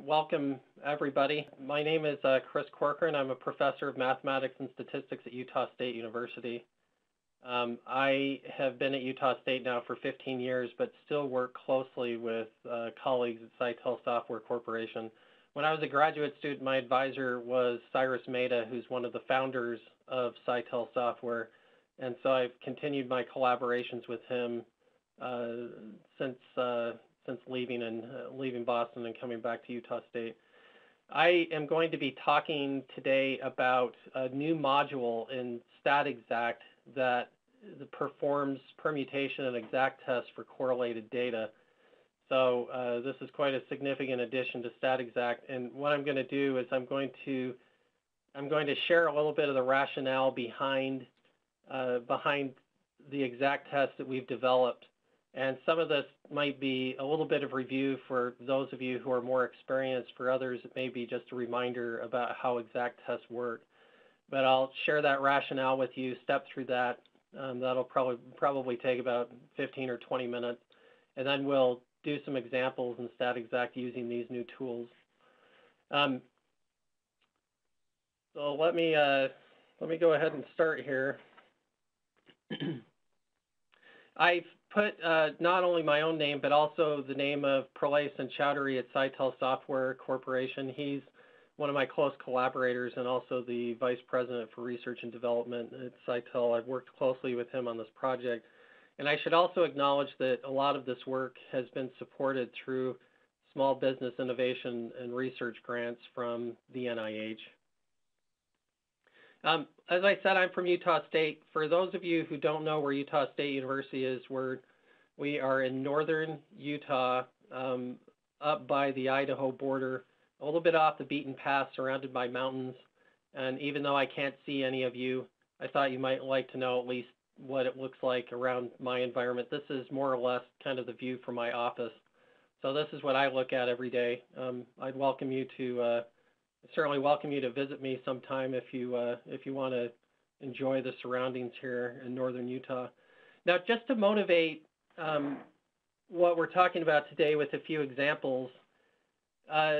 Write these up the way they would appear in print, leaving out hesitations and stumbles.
welcome everybody. My name is Chris Corcoran. I'm a professor of mathematics and statistics at Utah State University. I have been at Utah State now for 15 years, but still work closely with colleagues at Cytel Software Corporation. When I was a graduate student, my advisor was Cyrus Mehta, who's one of the founders of Cytel Software, and so I've continued my collaborations with him since leaving Boston and coming back to Utah State. I am going to be talking today about a new module in StatXact that performs permutation and exact tests for correlated data. So this is quite a significant addition to StatXact, and what I'm going to do is I'm going to share a little bit of the rationale behind the exact test that we've developed. And some of this might be a little bit of review for those of you who are more experienced. For others, it may be just a reminder about how exact tests work. But I'll share that rationale with you, step through that. That'll probably take about 15 or 20 minutes. And then we'll do some examples in StatXact using these new tools. So let me go ahead and start here. I've put not only my own name, but also the name of Pralay Chowdhury at Cytel Software Corporation. He's one of my close collaborators and also the Vice President for Research and Development at Cytel. I've worked closely with him on this project. And I should also acknowledge that a lot of this work has been supported through small business innovation and research grants from the NIH. As I said, I'm from Utah State. For those of you who don't know where Utah State University is, we are in northern Utah, up by the Idaho border, a little bit off the beaten path, surrounded by mountains. And even though I can't see any of you, I thought you might like to know at least what it looks like around my environment. This is more or less kind of the view from my office. So this is what I look at every day. I'd welcome you to certainly welcome you to visit me sometime if you want to enjoy the surroundings here in northern Utah. Now, just to motivate what we're talking about today with a few examples, I'm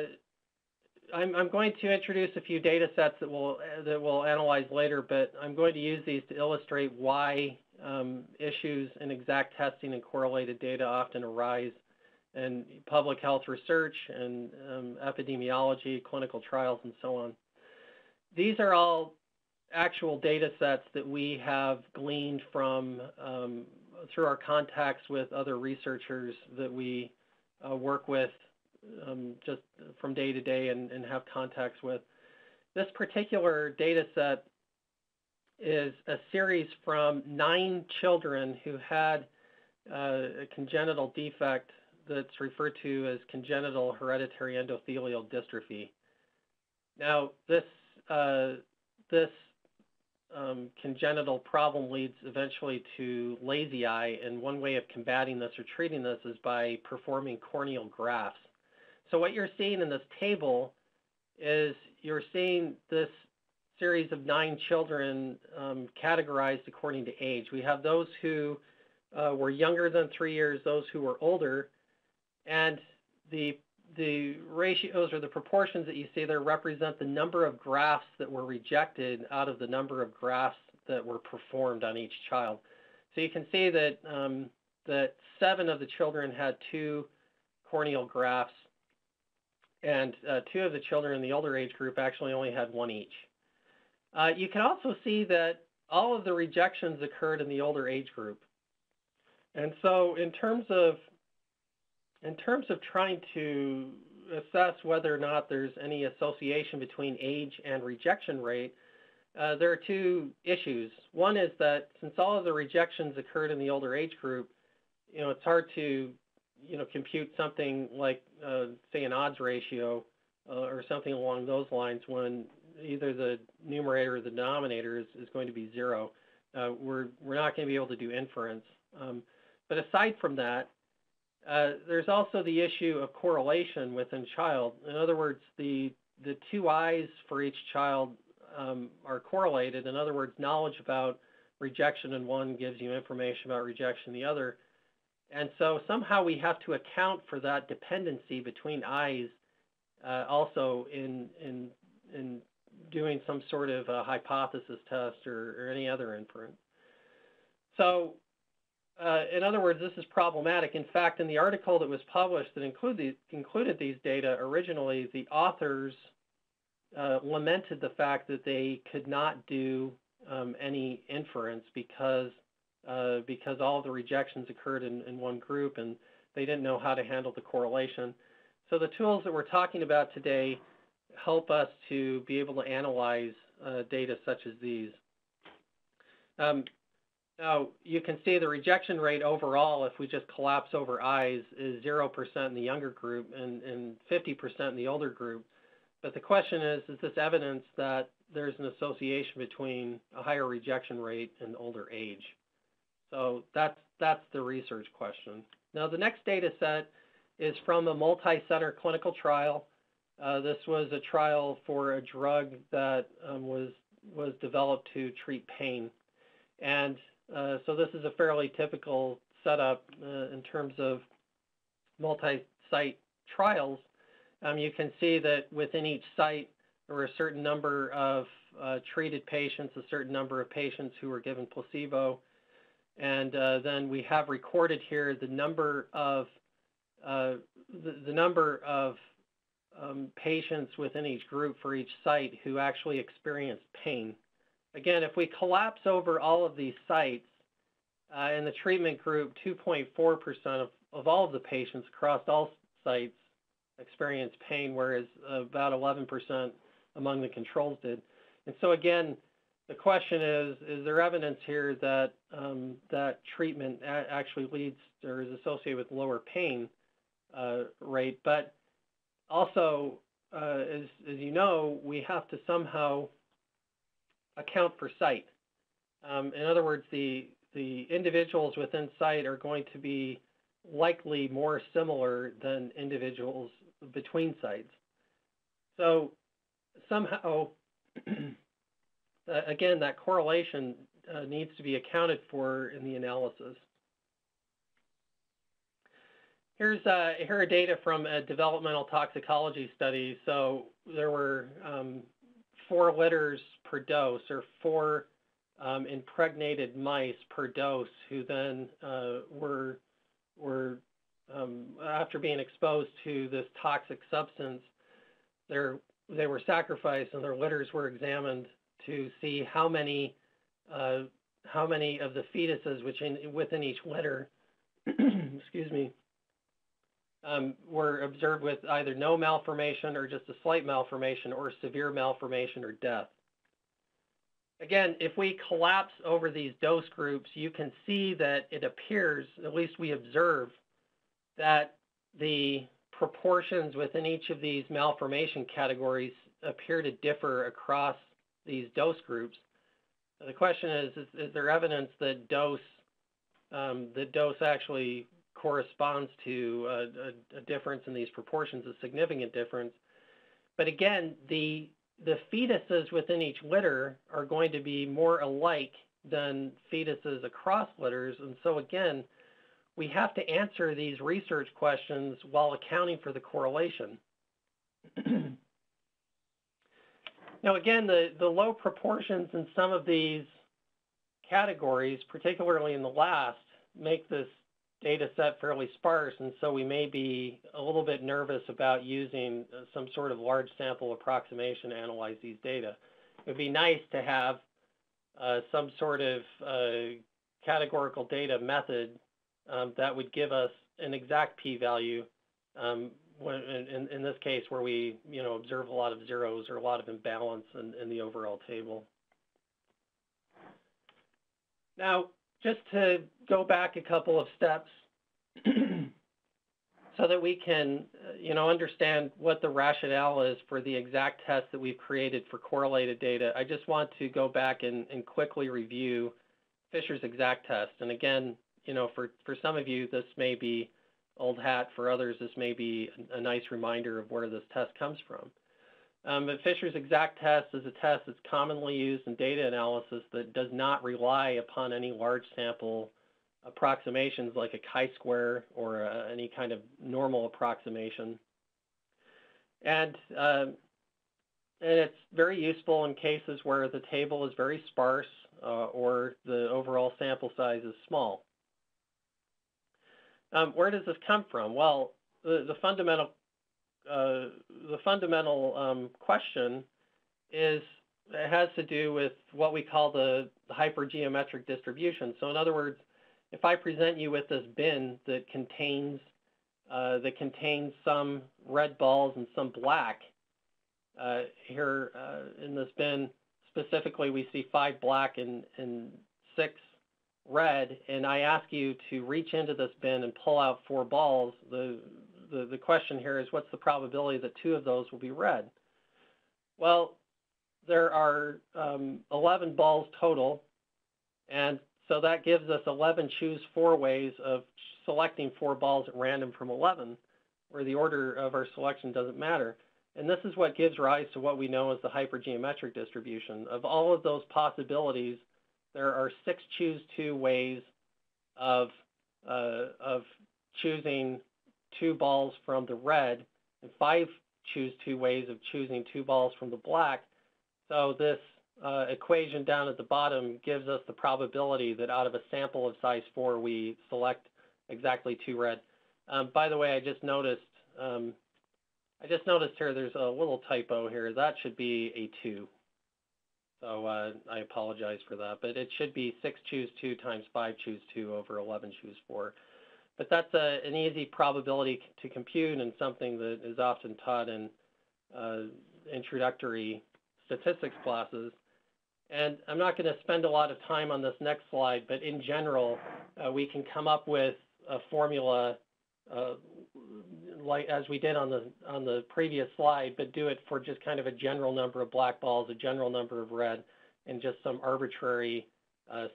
going to introduce a few data sets that we'll analyze later, but I'm going to use these to illustrate why issues in exact testing and correlated data often arise in public health research and epidemiology, clinical trials, and so on. These are all actual data sets that we have gleaned from through our contacts with other researchers that we work with just from day to day and have contacts with. This particular data set is a series from 9 children who had a congenital defect that's referred to as congenital hereditary endothelial dystrophy. Now, this congenital problem leads eventually to lazy eye, and one way of combating this or treating this is by performing corneal grafts. So what you're seeing in this table is you're seeing this series of 9 children categorized according to age. We have those who were younger than 3 years, those who were older, and the ratios or the proportions that you see there represent the number of grafts that were rejected out of the number of grafts that were performed on each child. So you can see that that 7 of the children had 2 corneal grafts, and 2 of the children in the older age group actually only had 1 each. You can also see that all of the rejections occurred in the older age group. And so in terms of trying to assess whether or not there's any association between age and rejection rate, there are 2 issues. One is that since all of the rejections occurred in the older age group, it's hard to, compute something like, say, an odds ratio or something along those lines when either the numerator or the denominator is going to be 0. We're not going to be able to do inference. But aside from that, there's also the issue of correlation within child. In other words, the 2 eyes for each child are correlated. In other words, knowledge about rejection in one gives you information about rejection in the other. And so somehow we have to account for that dependency between eyes also in doing some sort of a hypothesis test or any other inference. So in other words, this is problematic. In fact, in the article that was published that included these data originally, the authors lamented the fact that they could not do any inference because all of the rejections occurred in one group and they didn't know how to handle the correlation. So the tools that we're talking about today help us to be able to analyze data such as these. Now, you can see the rejection rate overall, if we just collapse over eyes, is 0% in the younger group and 50% in the older group. But the question is this evidence that there's an association between a higher rejection rate and older age? So that's the research question. Now, the next data set is from a multi-center clinical trial. This was a trial for a drug that was developed to treat pain. And so this is a fairly typical setup in terms of multi-site trials. You can see that within each site there were a certain number of treated patients, a certain number of patients who were given placebo, and then we have recorded here the number of patients within each group for each site who actually experienced pain. Again, if we collapse over all of these sites, in the treatment group, 2.4% of all of the patients across all sites experienced pain, whereas about 11% among the controls did. And so again, the question is there evidence here that that treatment actually leads or is associated with lower pain rate? But also, as you know, we have to somehow account for site. In other words, the individuals within site are going to be likely more similar than individuals between sites. So somehow, again, that correlation needs to be accounted for in the analysis. Here are data from a developmental toxicology study. So there were 4 litters per dose, or 4 impregnated mice per dose, who then were after being exposed to this toxic substance, they were sacrificed and their litters were examined to see how many of the fetuses within each litter, excuse me, were observed with either no malformation or just a slight malformation or severe malformation or death. Again, if we collapse over these dose groups, you can see that it appears, at least we observe, that the proportions within each of these malformation categories appear to differ across these dose groups. The question is there evidence that dose actually corresponds to a difference in these proportions, a significant difference? But again, the fetuses within each litter are going to be more alike than fetuses across litters. And so again, we have to answer these research questions while accounting for the correlation. Now again, the low proportions in some of these categories, particularly in the last, make this data set fairly sparse, and so we may be a little bit nervous about using some sort of large sample approximation to analyze these data. It would be nice to have some sort of categorical data method that would give us an exact p-value in this case where we observe a lot of zeros or a lot of imbalance in the overall table. Now, just to go back a couple of steps so that we can understand what the rationale is for the exact test that we've created for correlated data, I just want to go back and quickly review Fisher's exact test. And again, for some of you, this may be old hat. For others, this may be a nice reminder of where this test comes from. But Fisher's exact test is a test that's commonly used in data analysis that does not rely upon any large sample approximations like a chi-square or any kind of normal approximation. And it's very useful in cases where the table is very sparse or the overall sample size is small. Where does this come from? Well, the fundamental question is, it has to do with what we call the hypergeometric distribution. So in other words, if I present you with this bin that contains some red balls and some black, here in this bin specifically we see 5 black and 6 red, and I ask you to reach into this bin and pull out 4 balls, the question here is, what's the probability that 2 of those will be red? Well, there are 11 balls total, and so that gives us 11 choose 4 ways of selecting 4 balls at random from 11, where the order of our selection doesn't matter. And this is what gives rise to what we know as the hypergeometric distribution. Of all of those possibilities, there are 6 choose 2 ways of choosing 2 balls from the red, and 5 choose 2 ways of choosing 2 balls from the black. So this equation down at the bottom gives us the probability that out of a sample of size 4, we select exactly 2 red. By the way, I just noticed here there's a little typo here. That should be a 2. So I apologize for that, but it should be 6 choose 2 times 5 choose 2 over 11 choose 4. But that's an easy probability to compute and something that is often taught in introductory statistics classes. And I'm not going to spend a lot of time on this next slide, but in general, we can come up with a formula like as we did on the previous slide, but do it for just kind of a general number of black balls, a general number of red, and just some arbitrary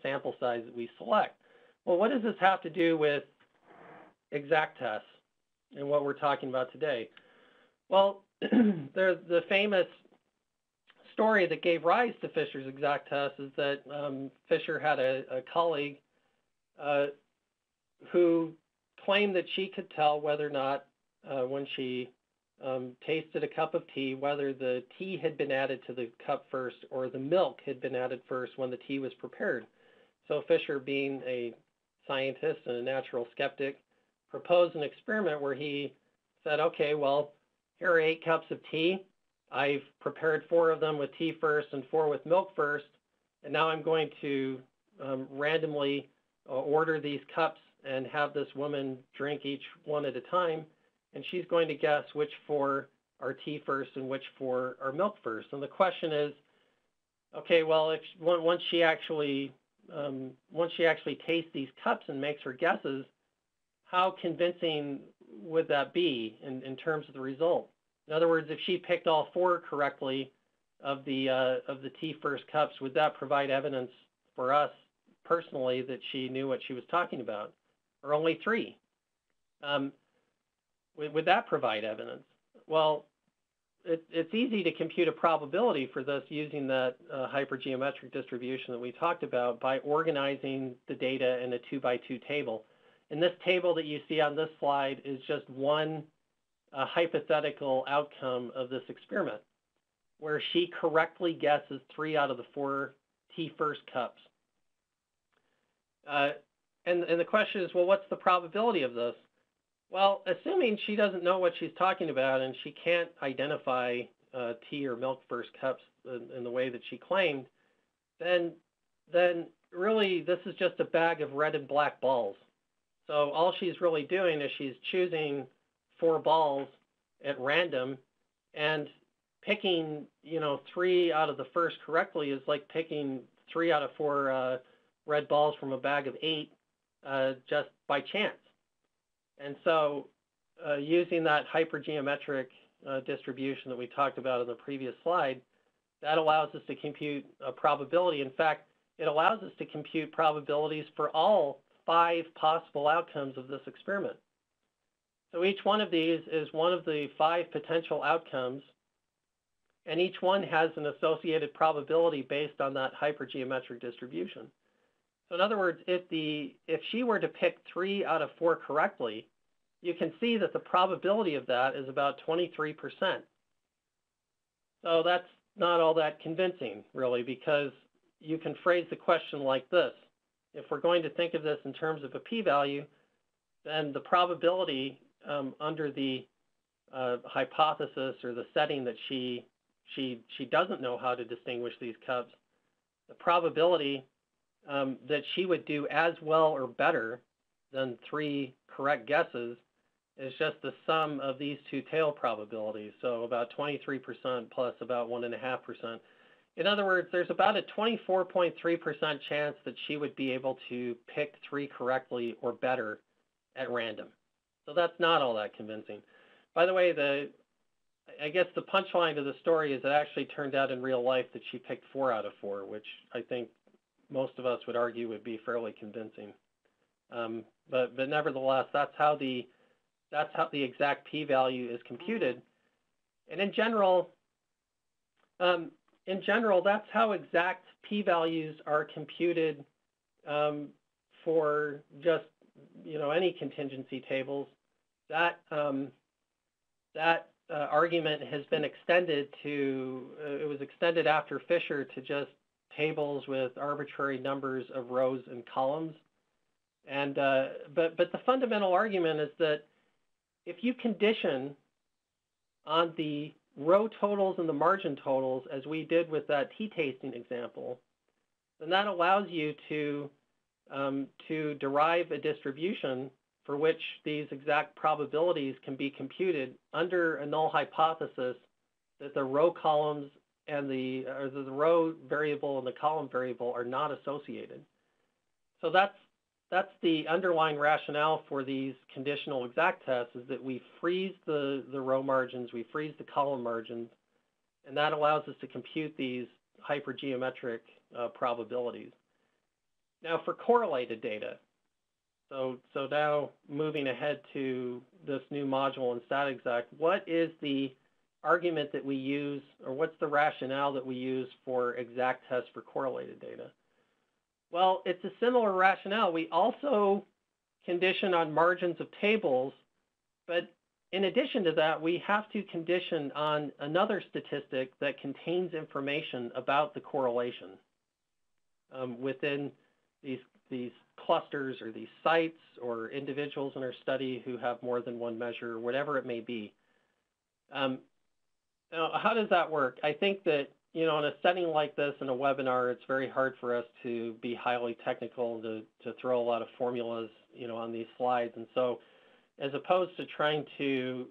sample size that we select. Well, what does this have to do with exact tests and what we're talking about today? Well, there's the famous story that gave rise to Fisher's exact test is that Fisher had a colleague who claimed that she could tell whether or not when she tasted a cup of tea, whether the tea had been added to the cup first or the milk had been added first when the tea was prepared. So Fisher, being a scientist and a natural skeptic, proposed an experiment where he said, okay, well, here are 8 cups of tea. I've prepared 4 of them with tea first and 4 with milk first, and now I'm going to randomly order these cups and have this woman drink each one at a time, and she's going to guess which 4 are tea first and which 4 are milk first. And the question is, okay, well, if once she actually tastes these cups and makes her guesses, how convincing would that be in terms of the result? In other words, if she picked all 4 correctly of the tea first cups, would that provide evidence for us personally that she knew what she was talking about? Or only 3? Would that provide evidence? Well, it's easy to compute a probability for this using that hypergeometric distribution that we talked about by organizing the data in a 2-by-2 table. And this table that you see on this slide is just one hypothetical outcome of this experiment, where she correctly guesses 3 out of the 4 tea first cups. And the question is, well, what's the probability of this? Well, assuming she doesn't know what she's talking about and she can't identify tea or milk first cups in the way that she claimed, then really this is just a bag of red and black balls. So all she's really doing is she's choosing 4 balls at random, and picking 3 out of the first correctly is like picking 3 out of 4 red balls from a bag of 8 just by chance. And so using that hypergeometric distribution that we talked about in the previous slide, that allows us to compute a probability. In fact, it allows us to compute probabilities for all 5 possible outcomes of this experiment. So each one of these is one of the 5 potential outcomes, and each one has an associated probability based on that hypergeometric distribution. So in other words, if she were to pick 3 out of 4 correctly, you can see that the probability of that is about 23%. So that's not all that convincing, really, because you can phrase the question like this. If we're going to think of this in terms of a p-value, then the probability under the hypothesis or the setting that she doesn't know how to distinguish these cups, the probability that she would do as well or better than 3 correct guesses is just the sum of these two tail probabilities, so about 23% plus about 1.5%. In other words, there's about a 24.3% chance that she would be able to pick 3 correctly or better at random. So that's not all that convincing. By the way, I guess the punchline to the story is it actually turned out in real life that she picked 4 out of 4, which I think most of us would argue would be fairly convincing. But nevertheless, that's how the exact p-value is computed. And in general, that's how exact p-values are computed for just any contingency tables. That argument has been extended to it was extended after Fisher to just tables with arbitrary numbers of rows and columns. And but the fundamental argument is that if you condition on the row totals and the margin totals, as we did with that tea tasting example, then that allows you to derive a distribution for which these exact probabilities can be computed under a null hypothesis that the row columns and the row variable and the column variable are not associated. So that's the underlying rationale for these conditional exact tests, is that we freeze the row margins, we freeze the column margins, and that allows us to compute these hypergeometric probabilities. Now for correlated data, so now moving ahead to this new module in StatXact, what is the argument that we use, or what's the rationale that we use for exact tests for correlated data? Well, it's a similar rationale. We also condition on margins of tables, but in addition to that, we have to condition on another statistic that contains information about the correlation within these clusters or these sites or individuals in our study who have more than one measure, whatever it may be. Now, how does that work? I think that in a setting like this, in a webinar, it's very hard for us to be highly technical, to throw a lot of formulas, on these slides. And so as opposed to trying to,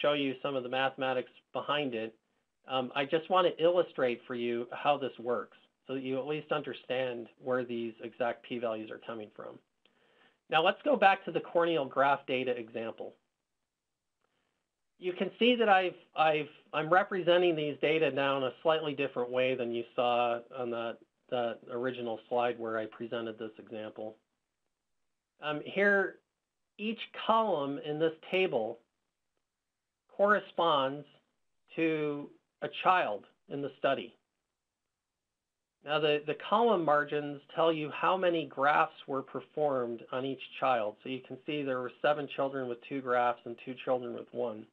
show you some of the mathematics behind it, I just want to illustrate for you how this works so that you at least understand where these exact p-values are coming from. Now let's go back to the corneal graph data example. You can see that I'm representing these data now in a slightly different way than you saw on that original slide where I presented this example. Here, each column in this table corresponds to a child in the study. Now, the column margins tell you how many graphs were performed on each child. So you can see there were 7 children with 2 graphs and 2 children with 1.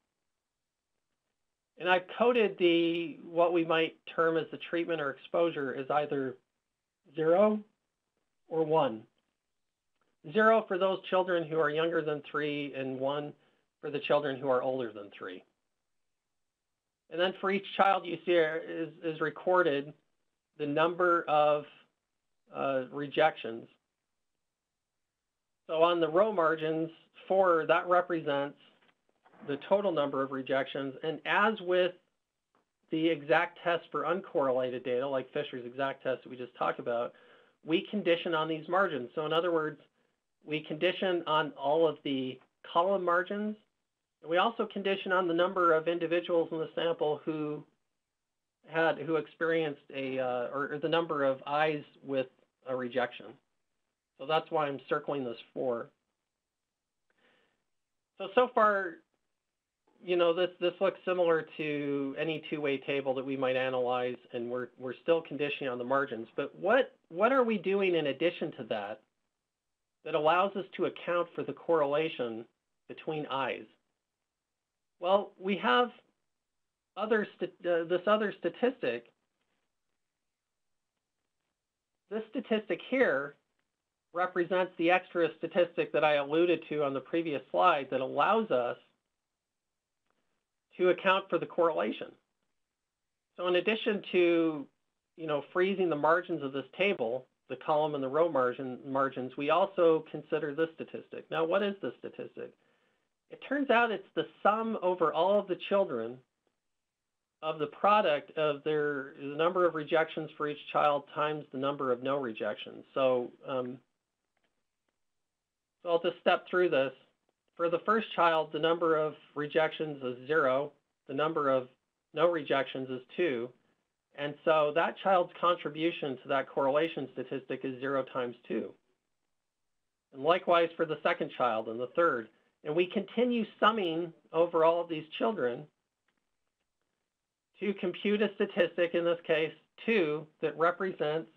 And I've coded what we might term as the treatment or exposure as either 0 or 1. 0 for those children who are younger than 3, and 1 for the children who are older than 3. And then for each child you see is recorded the number of rejections. So on the row margins, 4, that represents the total number of rejections. And as with the exact test for uncorrelated data, like Fisher's exact test that we just talked about, we condition on these margins. So in other words, we condition on all of the column margins. And we also condition on the number of individuals in the sample who experienced or the number of eyes with a rejection. So that's why I'm circling this 4. So far, this looks similar to any two-way table that we might analyze, and we're still conditioning on the margins. But what are we doing in addition to that allows us to account for the correlation between eyes? Well, we have other statistic, this statistic here represents the extra statistic that I alluded to on the previous slide that allows us to account for the correlation. So in addition to, freezing the margins of this table, the column and the row margins, we also consider this statistic. Now, what is this statistic? It turns out it's the sum over all of the children of the product of the number of rejections for each child times the number of no rejections. So, so I'll just step through this. For the first child, the number of rejections is 0. The number of no rejections is 2. And so that child's contribution to that correlation statistic is 0 times 2. And likewise for the second child and the third. And we continue summing over all of these children to compute a statistic, in this case 2, that represents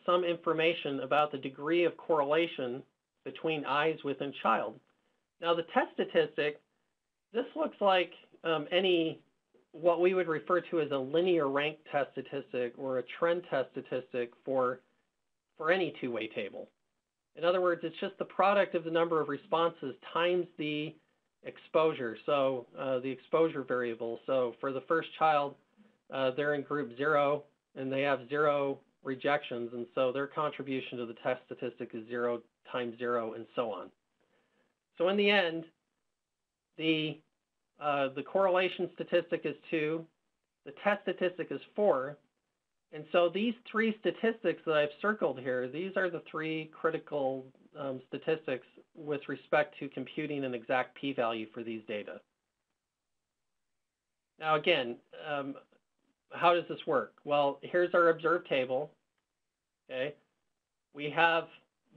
some information about the degree of correlation between eyes within child. Now the test statistic, this looks like what we would refer to as a linear rank test statistic or a trend test statistic for any two-way table. In other words, it's just the product of the number of responses times the exposure, so the exposure variable. So for the first child, they're in group 0, and they have 0 rejections, and so their contribution to the test statistic is 0 times 0, and so on. So in the end, the correlation statistic is 2, the test statistic is 4, and so these 3 statistics that I've circled here, these are the 3 critical statistics with respect to computing an exact p-value for these data. Now again, how does this work? Well, here's our observed table. Okay, we have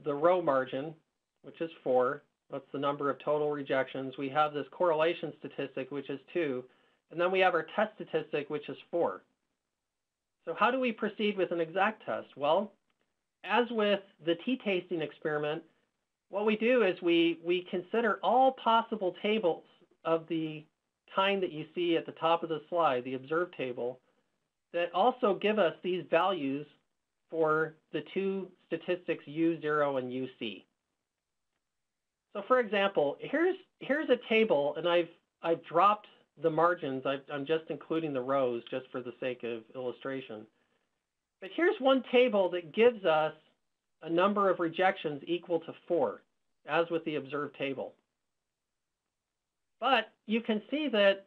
the row margin, which is 4. That's the number of total rejections. We have this correlation statistic, which is 2. And then we have our test statistic, which is 4. So how do we proceed with an exact test? Well, as with the t-tasting experiment, what we do is we consider all possible tables of the kind that you see at the top of the slide, the observed table, that also give us these values for the 2 statistics U0 and UC. So for example, here's a table, and I've dropped the margins. I'm just including the rows just for the sake of illustration. But here's one table that gives us a number of rejections equal to 4, as with the observed table. But you can see that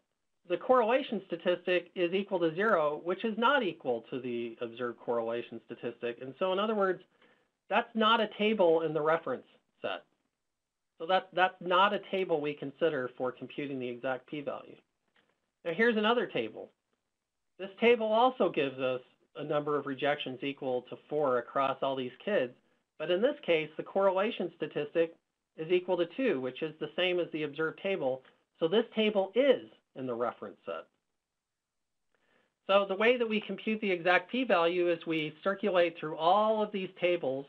the correlation statistic is equal to 0, which is not equal to the observed correlation statistic. And so in other words, that's not a table in the reference set. So that's not a table we consider for computing the exact p-value. Now here's another table. This table also gives us a number of rejections equal to 4 across all these kids, but in this case, the correlation statistic is equal to 2, which is the same as the observed table. So this table is in the reference set. So the way that we compute the exact p-value is we circulate through all of these tables.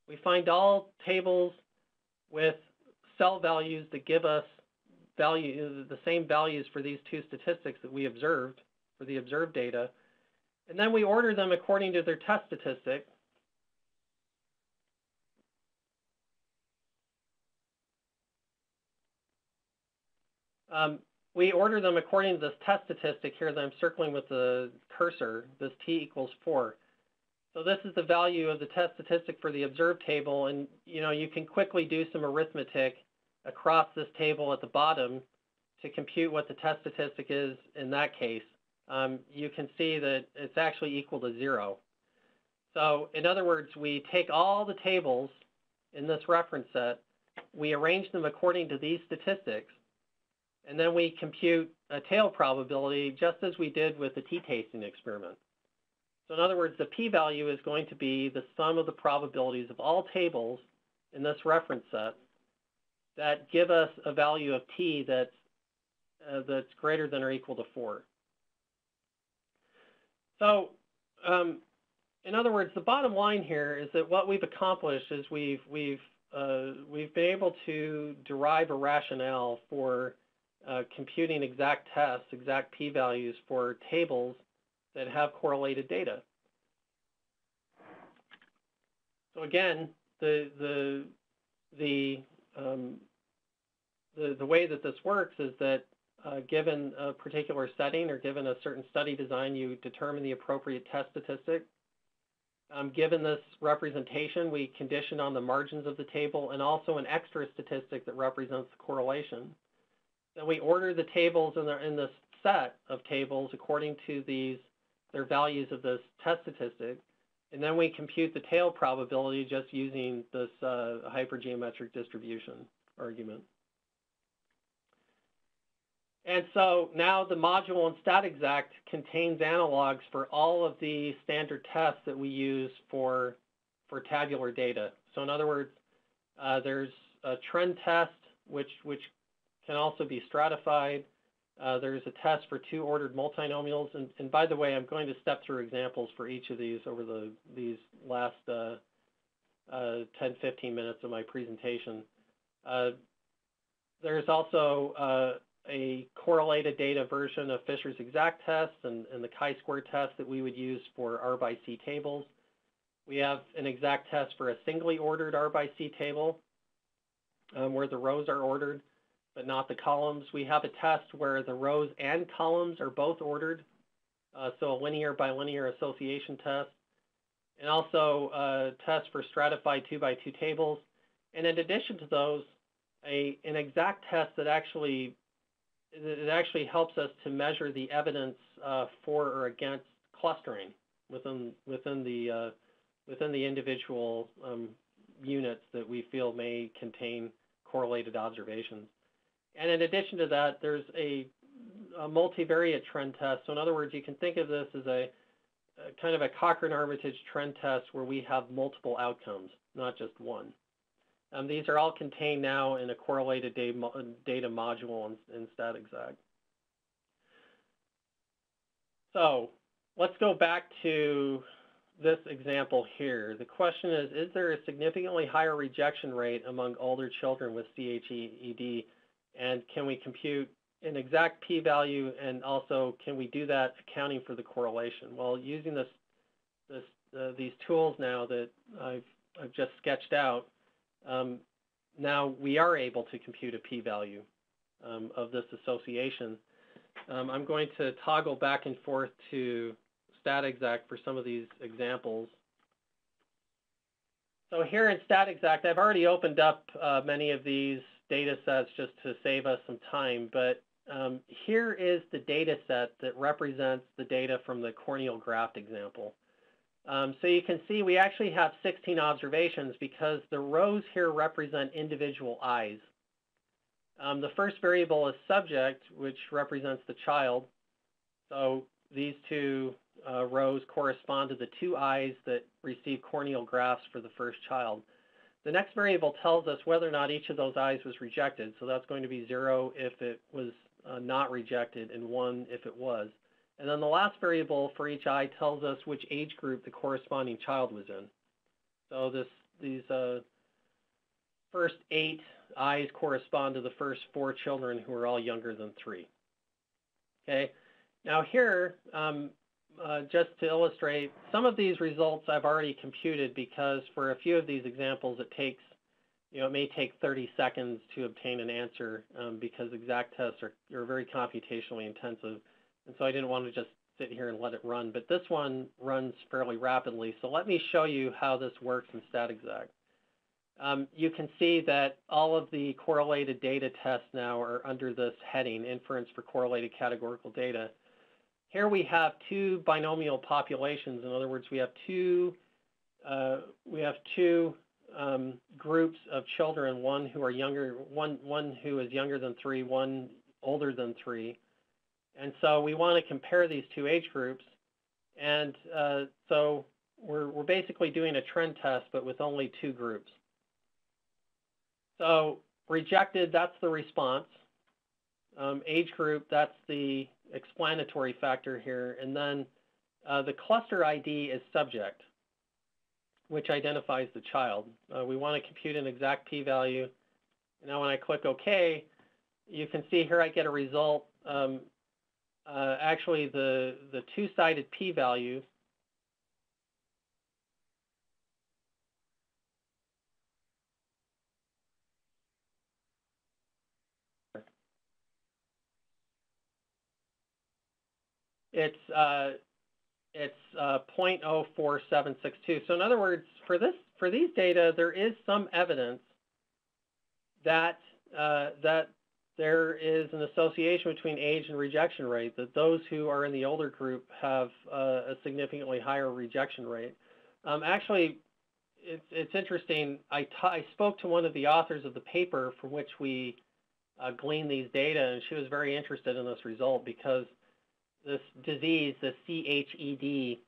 We find all tables with cell values that give us the same values for these 2 statistics that we observed for the observed data. And then we order them according to their test statistic. We order them according to this test statistic here that I'm circling with the cursor, this t equals 4. So this is the value of the test statistic for the observed table, and you can quickly do some arithmetic across this table at the bottom to compute what the test statistic is in that case. You can see that it's actually equal to 0. So in other words, we take all the tables in this reference set, we arrange them according to these statistics, and then we compute a tail probability just as we did with the t-tasting experiment. So in other words, the p-value is going to be the sum of the probabilities of all tables in this reference set that give us a value of t that's greater than or equal to 4. So in other words, the bottom line here is that what we've accomplished is we've been able to derive a rationale for computing exact tests, exact p-values for tables that have correlated data. So again, the way that this works is that given a particular setting or given a certain study design, you determine the appropriate test statistic. Given this representation, we condition on the margins of the table and also an extra statistic that represents the correlation. Then we order the tables in this set of tables according to their values of this test statistic, and then we compute the tail probability just using this hypergeometric distribution argument. And so now the module in StatXact contains analogs for all of the standard tests that we use for tabular data. So in other words, there's a trend test, which can also be stratified. There's a test for two ordered multinomials. And by the way, I'm going to step through examples for each of these over these last 10, 15 minutes of my presentation. There's also a correlated data version of Fisher's exact test and the chi-square test that we would use for R by C tables. We have an exact test for a singly ordered R by C table where the rows are ordered but not the columns. We have a test where the rows and columns are both ordered, so a linear bilinear association test, and also a test for stratified 2x2 tables. And in addition to those, an exact test that actually helps us to measure the evidence for or against clustering within the individual units that we feel may contain correlated observations. And in addition to that, there's a multivariate trend test. So in other words, you can think of this as a kind of a Corcoran-Armitage trend test where we have multiple outcomes, not just one. These are all contained now in a correlated data module in StatXact. So let's go back to this example here. The question is there a significantly higher rejection rate among older children with CHED, and can we compute an exact p-value, and also can we do that accounting for the correlation? Well, using these tools now that I've just sketched out, now we are able to compute a p-value of this association. I'm going to toggle back and forth to StatXact for some of these examples. So here in StatXact, I've already opened up many of these data sets just to save us some time, but here is the data set that represents the data from the corneal graft example. So you can see we actually have 16 observations because the rows here represent individual eyes. The first variable is subject, which represents the child. So these two rows correspond to the two eyes that receive corneal grafts for the first child. The next variable tells us whether or not each of those eyes was rejected. So that's going to be 0 if it was not rejected and 1 if it was. And then the last variable for each eye tells us which age group the corresponding child was in. So these first 8 eyes correspond to the first 4 children who are all younger than 3. Okay. Now here, just to illustrate, some of these results I've already computed because for a few of these examples it takes, it may take 30 seconds to obtain an answer because exact tests are very computationally intensive. And so I didn't want to just sit here and let it run, but this one runs fairly rapidly. So let me show you how this works in StatXact. You can see that all of the correlated data tests now are under this heading, Inference for Correlated Categorical Data. Here we have 2 binomial populations. In other words, we have two groups of children, one who are younger, one who is younger than 3, one older than 3. And so we want to compare these 2 age groups. And so we're basically doing a trend test, but with only 2 groups. So rejected, that's the response. Age group, that's the explanatory factor here. And then the cluster ID is subject, which identifies the child. We want to compute an exact p-value. Now when I click OK, you can see here I get a result. Actually, the two-sided p-value it's 0.04762. So in other words, for these data, there is some evidence that that there is an association between age and rejection rate, that those who are in the older group have a significantly higher rejection rate. Actually, it's interesting. I spoke to one of the authors of the paper from which we gleaned these data, and she was very interested in this result because this disease, the CHED,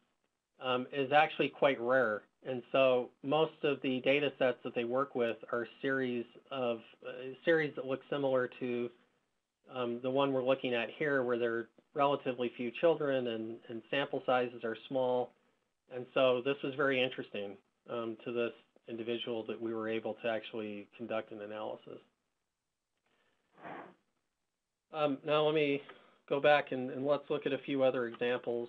is actually quite rare. And so most of the data sets that they work with are series that look similar to the one we're looking at here, where there are relatively few children and sample sizes are small. And so this was very interesting to this individual that we were able to actually conduct an analysis. Now let me go back and let's look at a few other examples.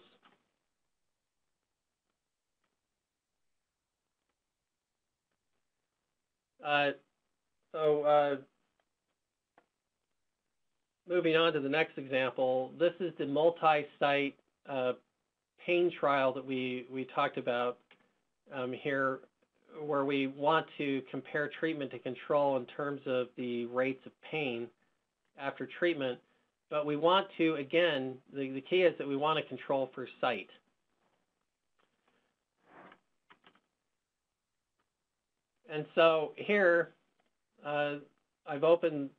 Moving on to the next example, this is the multi-site pain trial that we talked about here, where we want to compare treatment to control in terms of the rates of pain after treatment. But we want to, again, the key is that we want to control for site. And so here, I've opened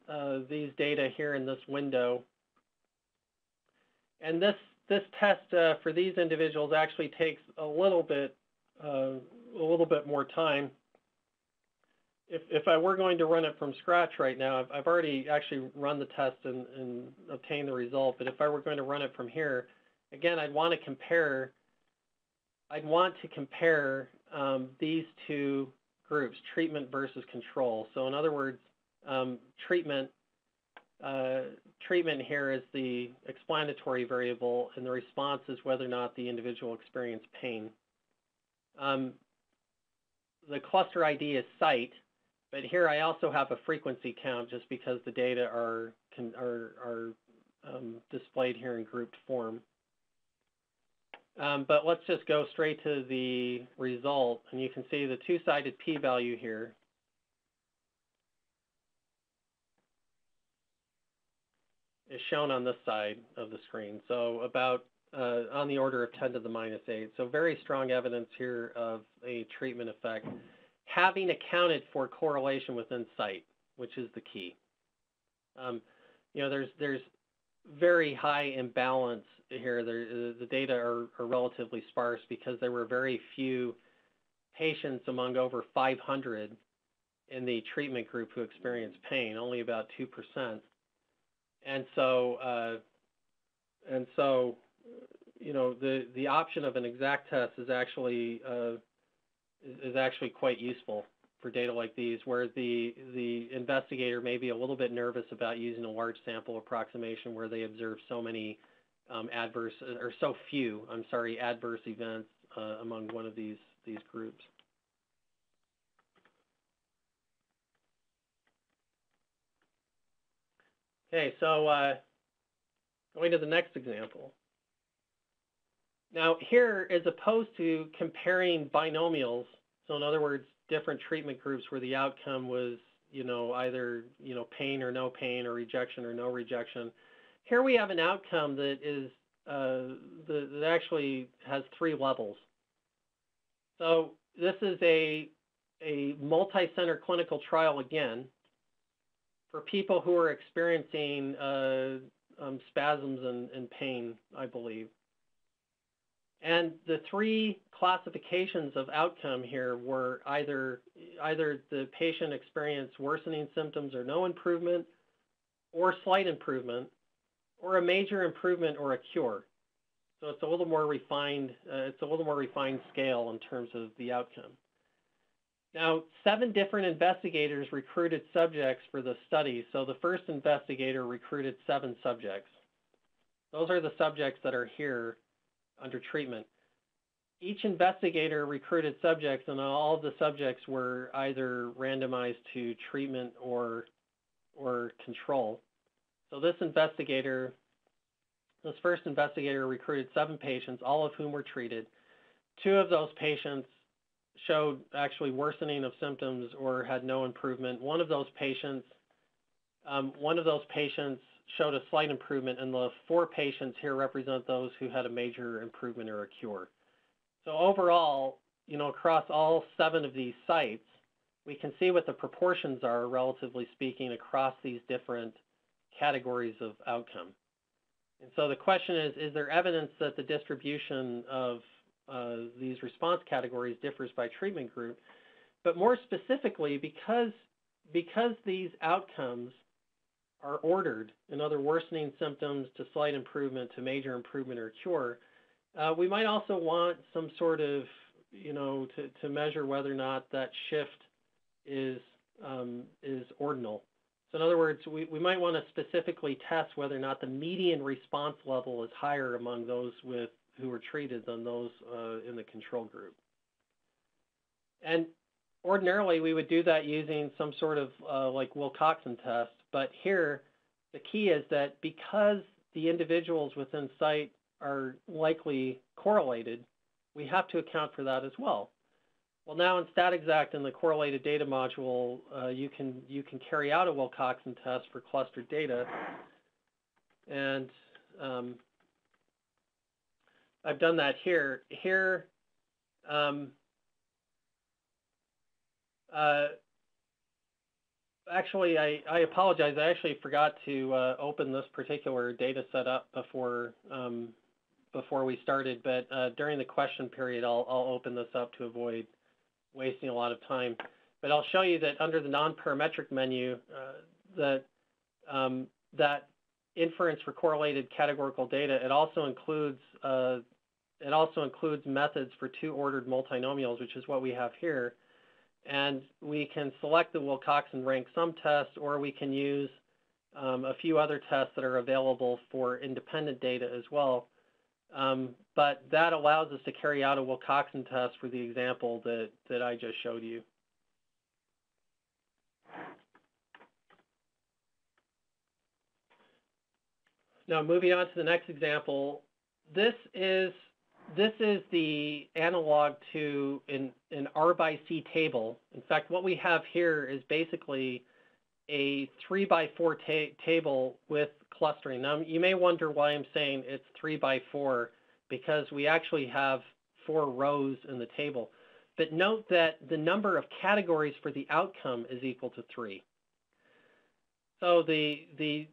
these data here in this window. And this test for these individuals actually takes a little bit more time. If I were going to run it from scratch right now, I've already actually run the test and obtained the result. But if I were going to run it from here, again, I'd want to compare these two groups, treatment versus control. So in other words, treatment here is the explanatory variable, and the response is whether or not the individual experienced pain. The cluster ID is site, but here I also have a frequency count just because the data are displayed here in grouped form. But let's just go straight to the result, and you can see the two-sided p-value here. Is shown on this side of the screen. So about on the order of 10 to the -8. So very strong evidence here of a treatment effect, having accounted for correlation within site, which is the key. There's very high imbalance here. The data are relatively sparse because there were very few patients among over 500 in the treatment group who experienced pain, only about 2%. And so, the option of an exact test is actually quite useful for data like these, where the investigator may be a little bit nervous about using a large sample approximation where they observe so many adverse events among one of these groups. Okay, so going to the next example. Now here, as opposed to comparing binomials, so in other words, different treatment groups where the outcome was, either, pain or no pain or rejection or no rejection, here we have an outcome that is, that actually has 3 levels. So this is a multi-center clinical trial again, for people who are experiencing spasms and pain, I believe. And the 3 classifications of outcome here were either the patient experienced worsening symptoms or no improvement, or slight improvement, or a major improvement or a cure. So it's a little more refined. It's a little more refined scale in terms of the outcome. Now, 7 different investigators recruited subjects for the study. So the first investigator recruited 7 subjects. Those are the subjects that are here under treatment. Each investigator recruited subjects, and all of the subjects were either randomized to treatment or control. So this first investigator recruited 7 patients, all of whom were treated. 2 of those patients showed actually worsening of symptoms or had no improvement. One of those patients showed a slight improvement, and the 4 patients here represent those who had a major improvement or a cure. So overall, across all 7 of these sites, we can see what the proportions are, relatively speaking, across these different categories of outcome. And so the question is there evidence that the distribution of these response categories differs by treatment group? But more specifically, because these outcomes are ordered, in other worsening symptoms to slight improvement to major improvement or cure, we might also want some sort of, to measure whether or not that shift is ordinal. So in other words, we might want to specifically test whether or not the median response level is higher among those who were treated than those in the control group. And ordinarily, we would do that using some sort of like Wilcoxon test. But here, the key is that because the individuals within site are likely correlated, we have to account for that as well. Well, now in StatXact in the correlated data module, you can carry out a Wilcoxon test for clustered data, and I've done that here. Here, actually, I apologize. I actually forgot to open this particular data set up before we started, but during the question period, I'll open this up to avoid wasting a lot of time. But I'll show you that under the non-parametric menu, that inference for correlated categorical data, it also includes methods for 2 ordered multinomials, which is what we have here. And we can select the Wilcoxon rank sum test, or we can use a few other tests that are available for independent data as well. But that allows us to carry out a Wilcoxon test for the example that I just showed you. Now, moving on to the next example, this is the analog to an R by C table. In fact, what we have here is basically a 3 by 4 table with clustering. Now, you may wonder why I'm saying it's 3 by 4, because we actually have 4 rows in the table. But note that the number of categories for the outcome is equal to 3. So the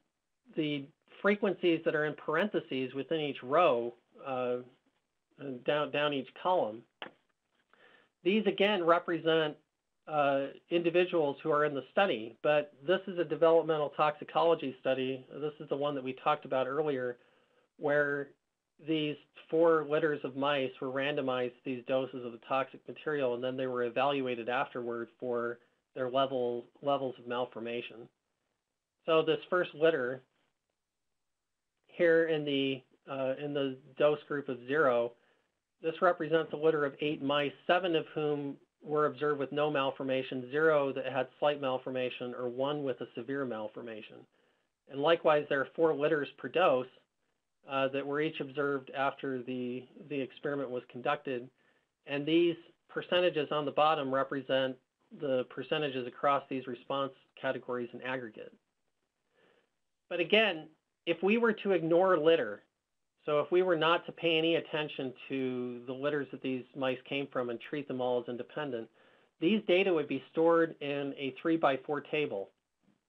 frequencies that are in parentheses within each row, down each column, these again represent individuals who are in the study, but this is a developmental toxicology study. This is the one that we talked about earlier, where these 4 litters of mice were randomized to these doses of the toxic material, and then they were evaluated afterward for their levels of malformation. So this first litter here in the dose group of 0, this represents a litter of 8 mice, 7 of whom were observed with no malformation, 0 that had slight malformation, or 1 with a severe malformation. And likewise, there are 4 litters per dose that were each observed after the experiment was conducted. And these percentages on the bottom represent the percentages across these response categories in aggregate. But again, if we were to ignore litter, so if we were not to pay any attention to the litters that these mice came from and treat them all as independent, these data would be stored in a 3 by 4 table.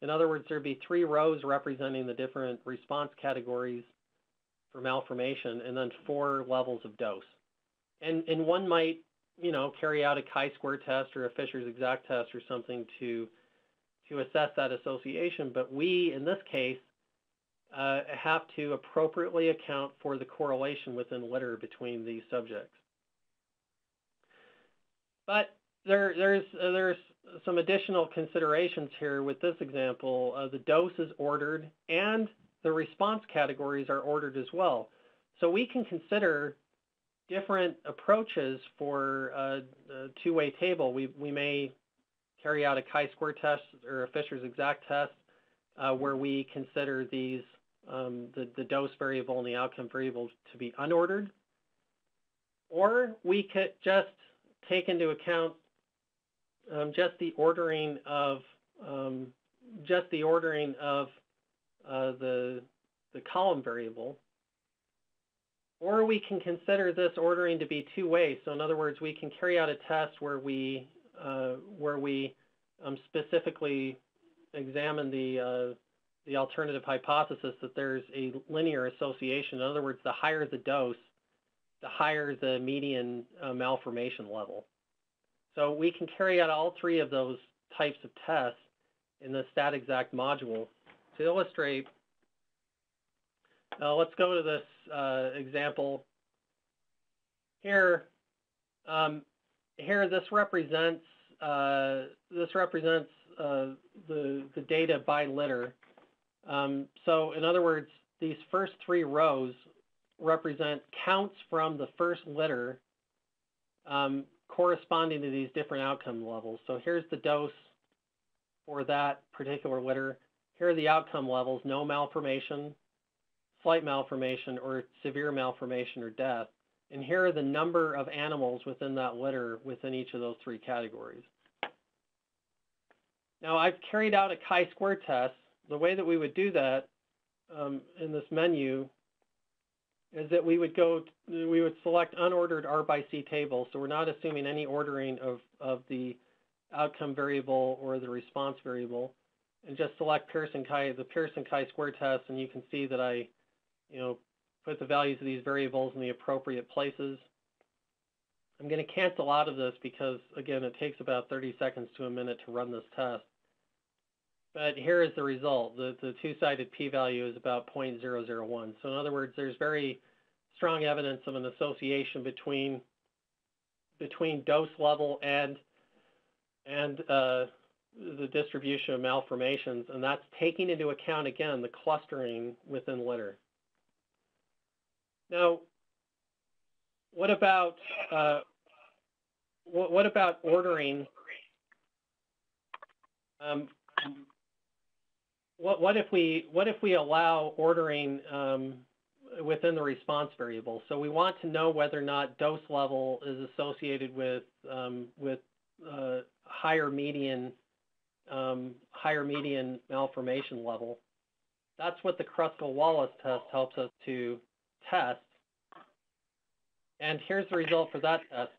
In other words, there'd be 3 rows representing the different response categories for malformation, and then 4 levels of dose. And one might, carry out a chi-square test or a Fisher's exact test or something to assess that association. But we, in this case, have to appropriately account for the correlation within litter between these subjects. But There's some additional considerations here with this example. The dose is ordered and the response categories are ordered as well. So we can consider different approaches for a two-way table. We may carry out a chi-square test or a Fisher's exact test where we consider these the dose variable and the outcome variable to be unordered, or we could just take into account just the ordering of the column variable, or we can consider this ordering to be two-way. So in other words, we can carry out a test where we specifically examine the alternative hypothesis that there's a linear association. In other words, the higher the dose, the higher the median malformation level. So we can carry out all three of those types of tests in the StatXact module. To illustrate, let's go to this example. Here, this represents the data by litter. So in other words, these first three rows represent counts from the first litter corresponding to these different outcome levels. So here's the dose for that particular litter. Here are the outcome levels: no malformation, slight malformation, or severe malformation or death. And here are the number of animals within that litter within each of those three categories. Now I've carried out a chi-square test. The way that we would do that in this menu is that we would select unordered R by C table. So we're not assuming any ordering of the outcome variable or the response variable, and just select the Pearson chi-square test, and you can see that I, put the values of these variables in the appropriate places. I'm going to cancel out of this because, again, it takes about 30 seconds to a minute to run this test. But here is the result. The two-sided p-value is about 0.001. So in other words, there's very strong evidence of an association between dose level and the distribution of malformations, and that's taking into account, again, the clustering within litter. Now, what about ordering? What if we allow ordering within the response variable? So we want to know whether or not dose level is associated with higher median malformation level. That's what the Kruskal-Wallis test helps us to test. And here's the result for that test.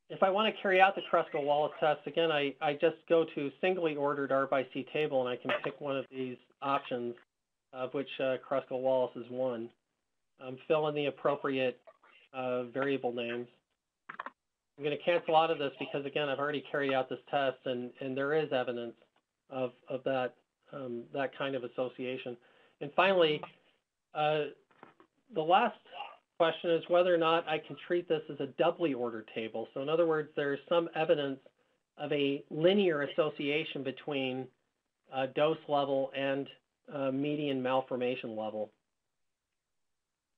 If I want to carry out the Kruskal-Wallis test, again, I just go to singly ordered R by C table, and I can pick one of these options, of which Kruskal-Wallis is one. Fill in the appropriate variable names. I'm going to cancel out of this because, again, I've already carried out this test, and there is evidence of that kind of association. And finally, the last question is whether or not I can treat this as a doubly ordered table. So in other words, there's some evidence of a linear association between dose level and median malformation level.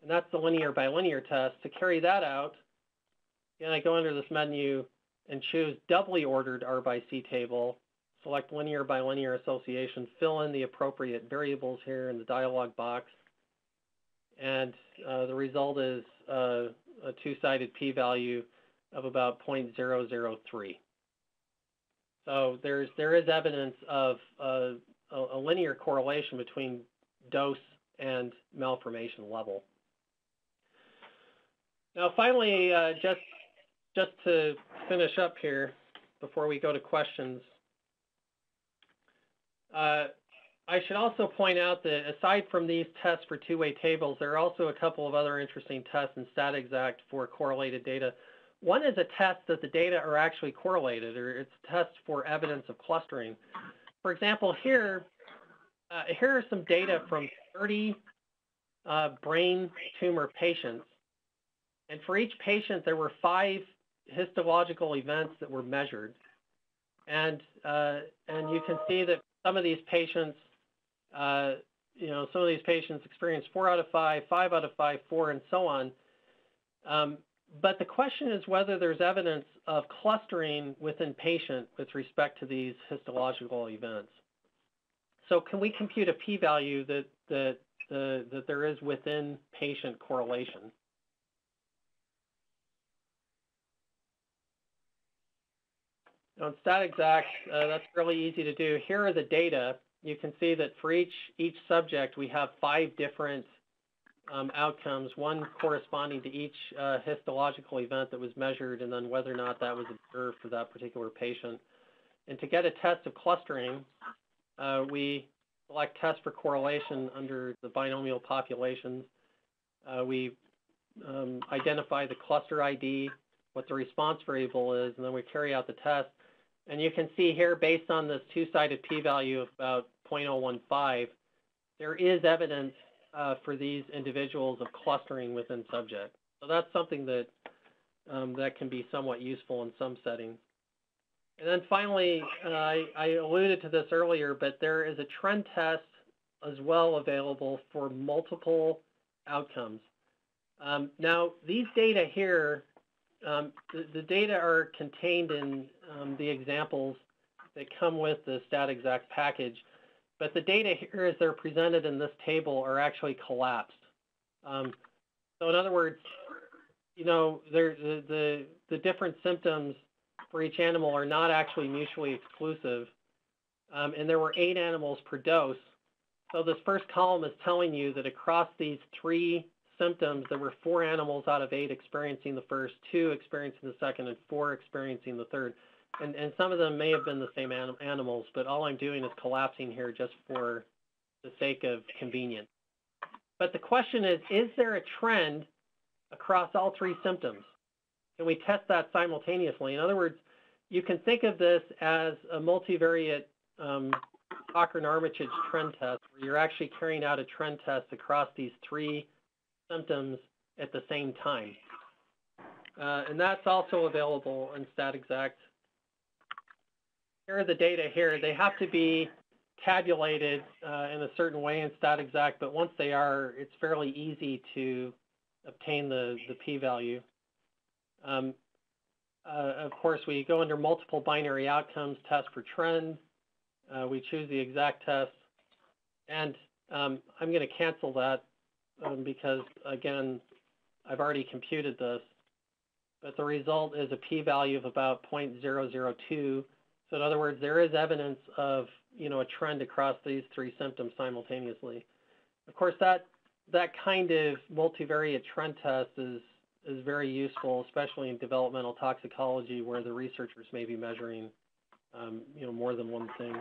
And that's the linear by linear test. To carry that out, again, I go under this menu and choose doubly ordered R by C table, select linear by linear association, fill in the appropriate variables here in the dialog box, and the result is a two-sided p-value of about 0.003. So there is evidence of a linear correlation between dose and malformation level. Now, finally, just to finish up here before we go to questions, I should also point out that aside from these tests for two-way tables, there are also a couple of other interesting tests in StatXact for correlated data. One is a test that the data are actually correlated, or it's a test for evidence of clustering. For example, here are some data from 30 brain tumor patients. And for each patient, there were 5 histological events that were measured, and you can see that some of these patients, some of these patients experienced 4 out of 5, 5 out of 5, 4, and so on. But the question is whether there's evidence of clustering within patient with respect to these histological events. So can we compute a p-value that there is within patient correlation? Now in StatXact, that's really easy to do. Here are the data. You can see that for each subject, we have 5 different outcomes, one corresponding to each histological event that was measured, and then whether or not that was observed for that particular patient. And to get a test of clustering, we select test for correlation under the binomial populations. We identify the cluster ID, what the response variable is, and then we carry out the test. And you can see here, based on this two-sided p-value of about 0.015, there is evidence for these individuals of clustering within subject. So that's something that that can be somewhat useful in some settings. And then finally, I alluded to this earlier, but there is a trend test as well available for multiple outcomes. Now, these data here, the data are contained in the examples that come with the StatXact package, but the data here as they're presented in this table are actually collapsed. So in other words, the different symptoms for each animal are not actually mutually exclusive, and there were 8 animals per dose. So this first column is telling you that across these 3 symptoms, there were 4 animals out of 8 experiencing the first, 2 experiencing the second, and 4 experiencing the third. And some of them may have been the same animals, but all I'm doing is collapsing here just for the sake of convenience. But the question is there a trend across all 3 symptoms? Can we test that simultaneously? In other words, you can think of this as a multivariate Corcoran-Armitage trend test, where you're actually carrying out a trend test across these 3 symptoms at the same time. And that's also available in StatXact. Here are the data here. They have to be tabulated in a certain way in StatXact, but once they are, it's fairly easy to obtain the p-value. Of course, we go under multiple binary outcomes, test for trend. We choose the exact test. And I'm going to cancel that because, again, I've already computed this. But the result is a p-value of about 0.002. So in other words, there is evidence of, a trend across these 3 symptoms simultaneously. Of course, that kind of multivariate trend test is very useful, especially in developmental toxicology, where the researchers may be measuring, more than one thing.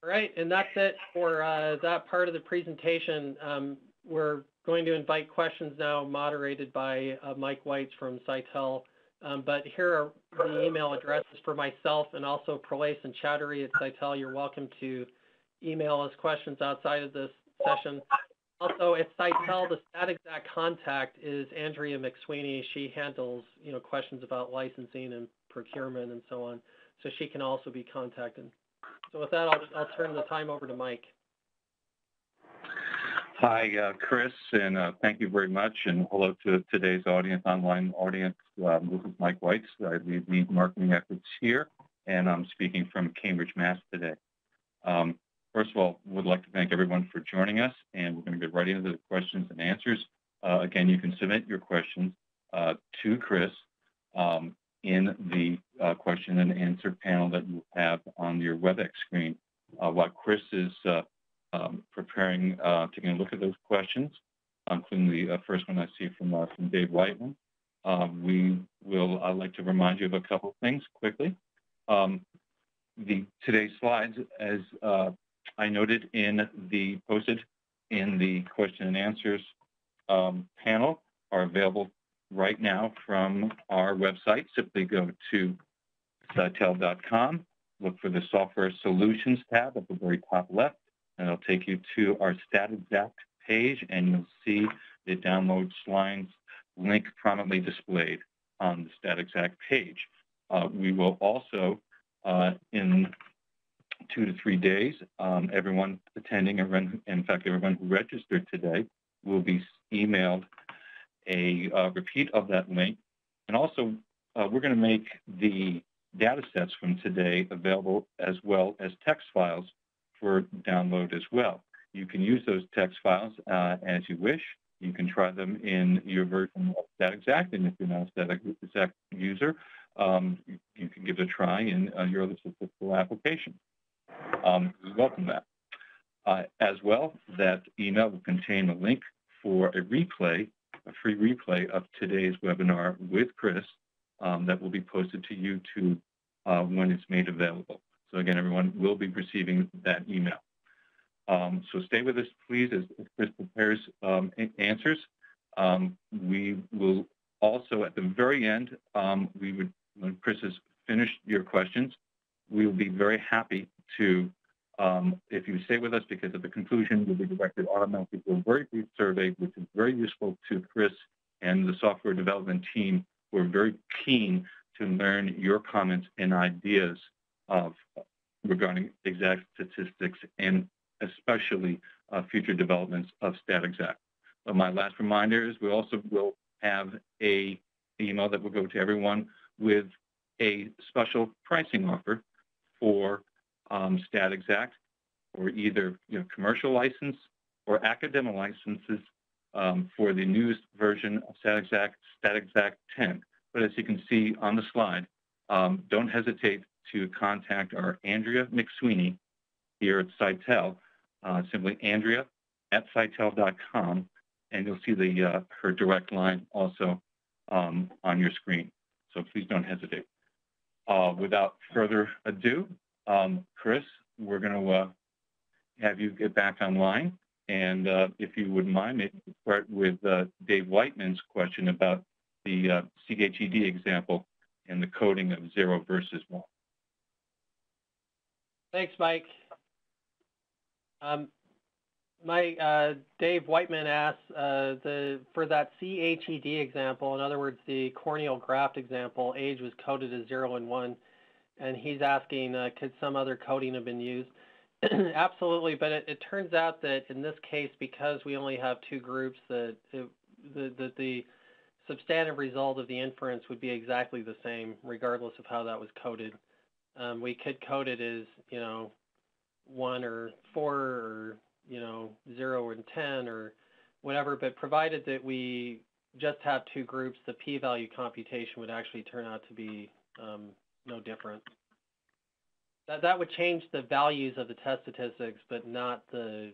All right, and that's it for that part of the presentation. We're going to invite questions now, moderated by Mike Weitz from Cytel. But here are the email addresses for myself and also Prolase and Chowdhury at Cytel. You're welcome to email us questions outside of this session. Also, at Cytel, the StatXact contact is Andrea McSweeney. She handles, questions about licensing and procurement and so on. So she can also be contacted. So with that, I'll turn the time over to Mike. Hi, Chris, and thank you very much. And hello to today's online audience. This is Mike Weitz. I lead the marketing efforts here, and I'm speaking from Cambridge, Mass. today. First of all, would like to thank everyone for joining us, and we're going to get right into the questions and answers. Again, you can submit your questions to Chris in the question and answer panel that you have on your WebEx screen. While Chris is preparing, taking a look at those questions, including the first one I see from Dave Whiteman, I'd like to remind you of a couple of things quickly. Today's slides, as I noted posted in the question and answers panel, are available right now from our website. Simply go to Cytel.com, look for the Software Solutions tab at the very top left, and it'll take you to our StatXact page, and you'll see the download slides link prominently displayed on the StatXact page. We will also, in 2 to 3 days, everyone attending, in fact, everyone who registered today will be emailed a repeat of that link. And also, we're going to make the data sets from today available as well as text files for download as well. You can use those text files as you wish. You can try them in your version of StatXact, and if you're not a StatXact user, you can give it a try in your other statistical application. We welcome that. As well, that email will contain a link for a replay, a free replay of today's webinar with Chris that will be posted to YouTube when it's made available. So again, everyone will be receiving that email. So stay with us, please, as Chris prepares answers. We will also, at the very end, when Chris has finished your questions, we will be very happy to, if you stay with us, because at the conclusion, you'll be directed automatically to a very brief survey, which is very useful to Chris and the software development team, who are very keen to learn your comments and ideas regarding exact statistics and especially future developments of StatXact. My last reminder is we also will have an email that will go to everyone with a special pricing offer for StatXact, or either commercial license or academic licenses for the newest version of StatXact 10. But as you can see on the slide, don't hesitate to contact our Andrea McSweeney here at Cytel, simply Andrea@Cytel.com, and you'll see her direct line also on your screen. So please don't hesitate. Without further ado, Chris, we're going to have you get back online. And if you wouldn't mind, maybe start with Dave Whiteman's question about the CHED example and the coding of 0 versus 1. Thanks, Mike. Dave Whiteman asks, for that CHED example, in other words, the corneal graft example, age was coded as 0 and 1, and he's asking, could some other coding have been used? Absolutely, but it turns out that in this case, because we only have 2 groups, that the substantive result of the inference would be exactly the same, regardless of how that was coded. We could code it as, 1 or 4 or 0 and 10 or whatever, but provided that we just have 2 groups, the p-value computation would actually turn out to be no different. That would change the values of the test statistics, but not the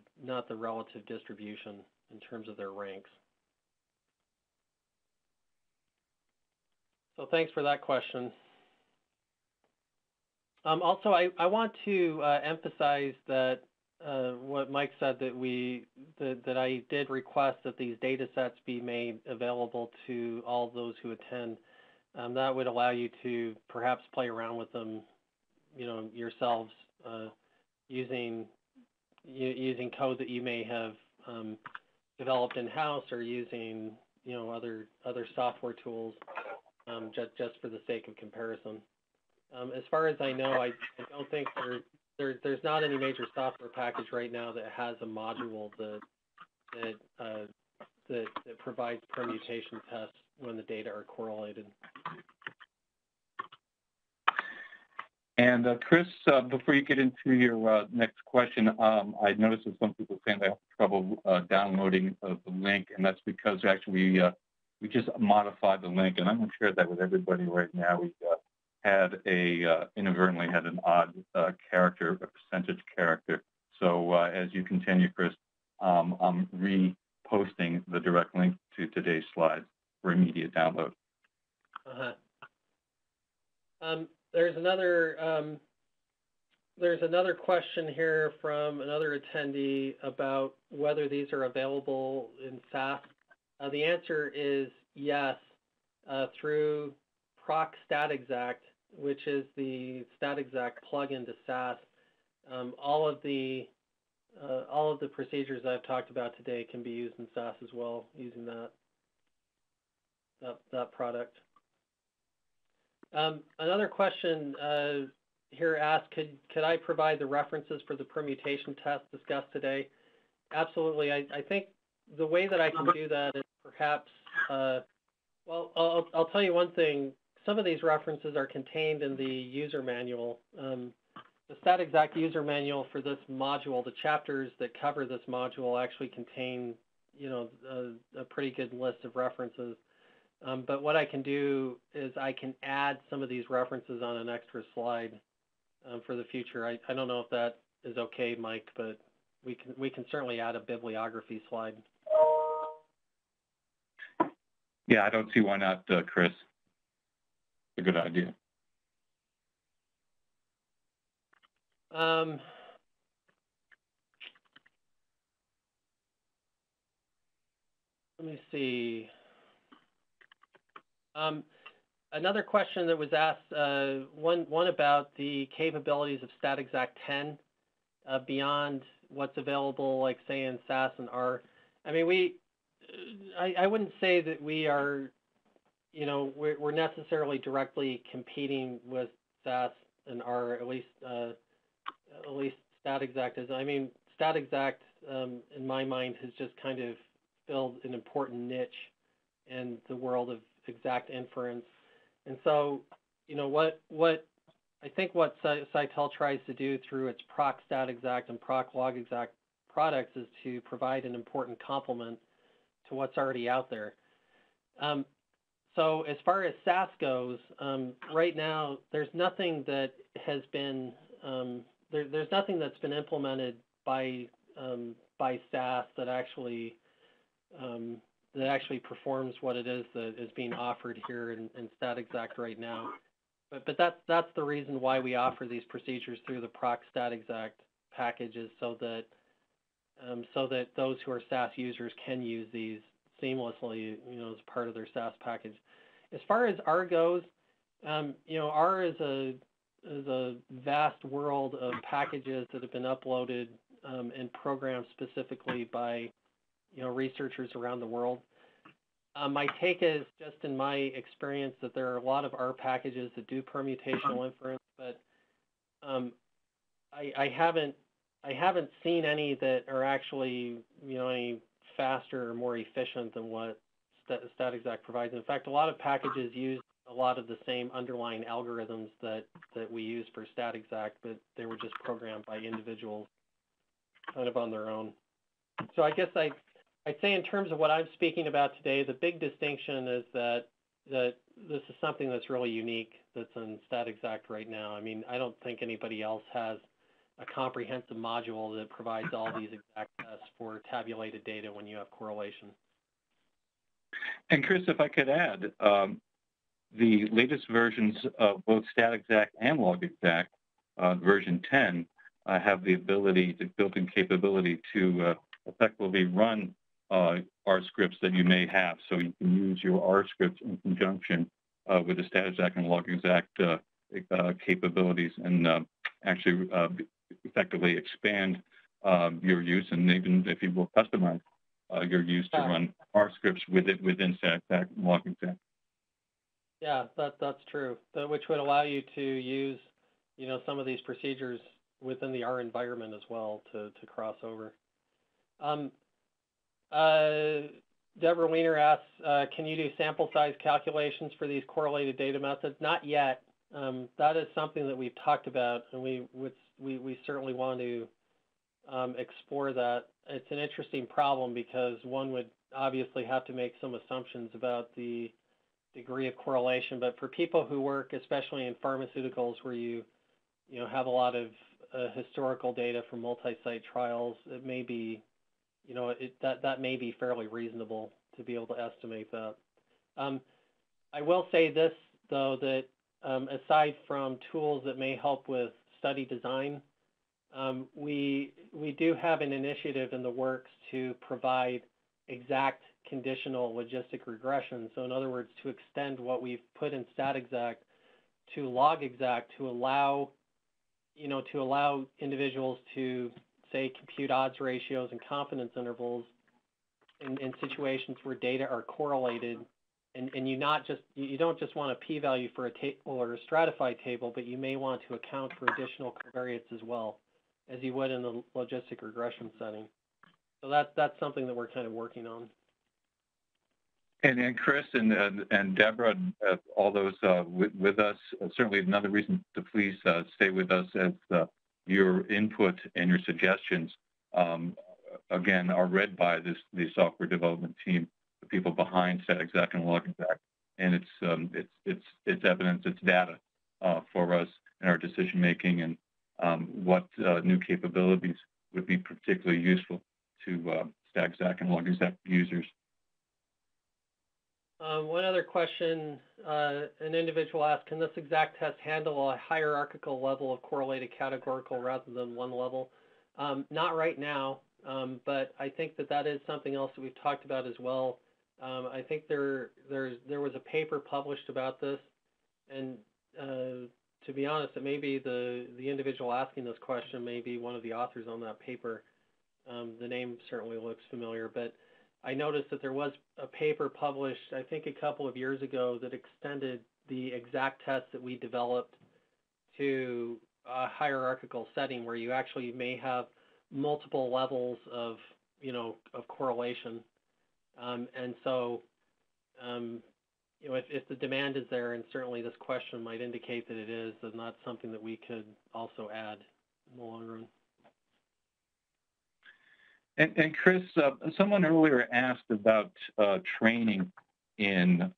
relative distribution in terms of their ranks. So thanks for that question. Also, I want to emphasize that what Mike said, that I did request that these data sets be made available to all those who attend. That would allow you to perhaps play around with them, yourselves, using code that you may have developed in-house, or using other software tools, just for the sake of comparison. As far as I know, I don't think there's not any major software package right now that has a module that provides permutation tests when the data are correlated. And Chris, before you get into your next question, I noticed that some people saying they have trouble downloading the link, and that's because actually we just modified the link, and I'm going to share that with everybody right now. We inadvertently had an odd character, a percentage character. So as you continue, Chris, I'm reposting the direct link to today's slides for immediate download. There's another question here from another attendee about whether these are available in SAS. The answer is yes, through Proc StatXact, which is the StatXact plugin to SAS. All of the procedures I've talked about today can be used in SAS as well, using that. that product. Another question here asked, could I provide the references for the permutation test discussed today? Absolutely. I think the way that I can do that is perhaps, well, I'll tell you one thing. Some of these references are contained in the user manual. The StatXact user manual for this module, the chapters that cover this module actually contain, a pretty good list of references. But what I can do is I can add some of these references on an extra slide for the future. I don't know if that is okay, Mike, but we can certainly add a bibliography slide. Yeah, I don't see why not, Chris. It's a good idea. Let me see. Another question that was asked, one about the capabilities of StatXact 10 beyond what's available, like say in SAS and R. I mean, I wouldn't say that we are, we're necessarily directly competing with SAS and R, at least StatXact is. I mean, StatXact, in my mind, has just kind of filled an important niche in the world of exact inference. And so, what I think what Cytel tries to do through its proc StatXact and proc logexact products is to provide an important complement to what's already out there. So as far as SAS goes, right now there's nothing that has been there's nothing that's been implemented by SAS that actually performs what it is that is being offered here in StatXact right now. But that's the reason why we offer these procedures through the proc StatXact packages, so that those who are SAS users can use these seamlessly, as part of their SAS package. As far as R goes, R is a vast world of packages that have been uploaded and programmed specifically by researchers around the world. My take is, just in my experience, that there are a lot of R packages that do permutational inference, but I haven't seen any that are actually any faster or more efficient than what StatXact provides. In fact, a lot of packages use a lot of the same underlying algorithms that we use for StatXact, but they were just programmed by individuals kind of on their own. So I guess I'd say, in terms of what I'm speaking about today, the big distinction is that this is something that's really unique that's in StatXact right now. I mean, I don't think anybody else has a comprehensive module that provides all these exact tests for tabulated data when you have correlation. And Chris, if I could add, the latest versions of both StatXact and logexact, version 10, have the ability, the built-in capability to effectively run R scripts that you may have. So you can use your R scripts in conjunction with the StatXact and logexact capabilities, and actually effectively expand your use, and even, if you will, customize your use to run R scripts within StatXact and logexact. Yeah, that's true. Which would allow you to use, some of these procedures within the R environment as well to cross over. Deborah Wiener asks, can you do sample size calculations for these correlated data methods? Not yet. That is something that we've talked about, and we certainly want to explore that. It's an interesting problem because one would obviously have to make some assumptions about the degree of correlation. But for people who work, especially in pharmaceuticals, where you have a lot of historical data from multi-site trials, it may be, that may be fairly reasonable to be able to estimate that. I will say this, though, that aside from tools that may help with study design, we do have an initiative in the works to provide exact conditional logistic regression. So in other words, to extend what we've put in StatXact to logexact to allow individuals to, say, compute odds ratios and confidence intervals in situations where data are correlated and you don't just want a p-value for a table or a stratified table, but you may want to account for additional covariates as well, as you would in the logistic regression setting. So that's something that we're kind of working on. And Chris and Deborah, all those with us, certainly another reason to please stay with us as your input and your suggestions, again, are read by the software development team, the people behind StatXact and LogXact, and it's evidence, it's data for us in our decision making and what new capabilities would be particularly useful to StatXact and LogXact users. One other question, an individual asked, can this exact test handle a hierarchical level of correlated categorical rather than one level? Not right now, but I think that is something else that we've talked about as well. I think there was a paper published about this, and to be honest, it may be the individual asking this question may be one of the authors on that paper. The name certainly looks familiar, but I noticed that there was a paper published, I think a couple of years ago, that extended the exact test that we developed to a hierarchical setting where you actually may have multiple levels of correlation. And so, if the demand is there, and certainly this question might indicate that it is, then that's something that we could also add in the long run. And Chris, someone earlier asked about training in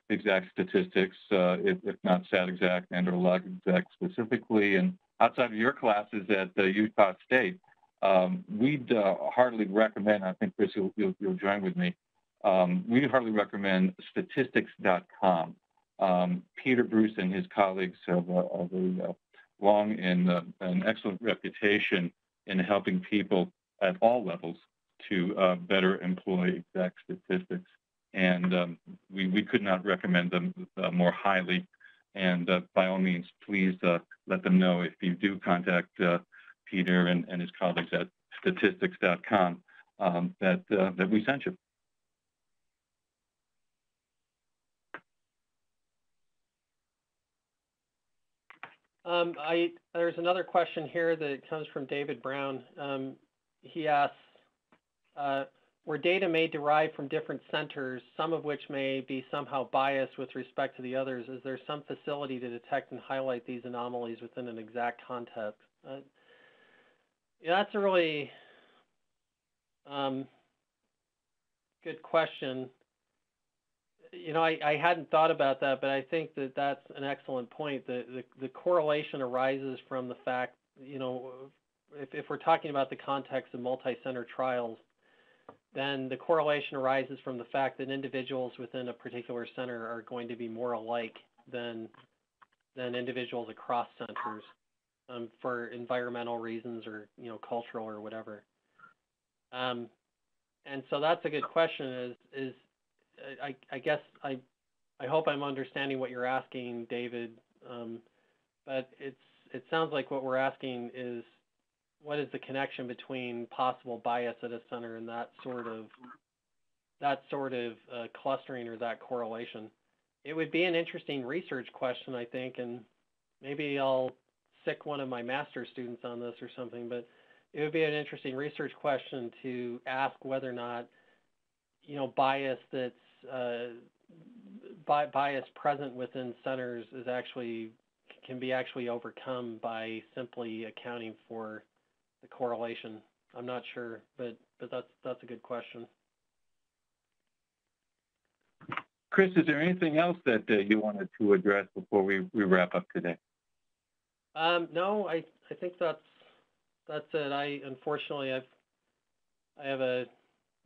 exact statistics, if not StatXact and or LogXact specifically, and outside of your classes at Utah State, we'd hardly recommend, I think, Chris, you'll join with me, we'd hardly recommend statistics.com. Peter Bruce and his colleagues have a long and an excellent reputation in helping people at all levels to better employ exact statistics. And we could not recommend them more highly. And by all means, please let them know if you do contact Peter and his colleagues at statistics.com that we sent you. There's another question here that comes from David Brown. He asks, were data may derive from different centers, some of which may be somehow biased with respect to the others? Is there some facility to detect and highlight these anomalies within an exact context? Yeah, that's a really good question. I hadn't thought about that, but I think that that's an excellent point. The correlation arises from the fact, if we're talking about the context of multi-center trials, then the correlation arises from the fact that individuals within a particular center are going to be more alike than individuals across centers for environmental reasons or cultural or whatever. And so that's a good question. I guess I hope I'm understanding what you're asking, David. But it sounds like what we're asking is, what is the connection between possible bias at a center and that sort of clustering or that correlation? It would be an interesting research question, I think, and maybe I'll sick one of my master's students on this or something, but it would be an interesting research question to ask whether or not, bias that's bias present within centers can be overcome by simply accounting for the correlation. I'm not sure, but that's a good question. Chris, is there anything else that you wanted to address before we wrap up today? No, I think that's it. Unfortunately I have a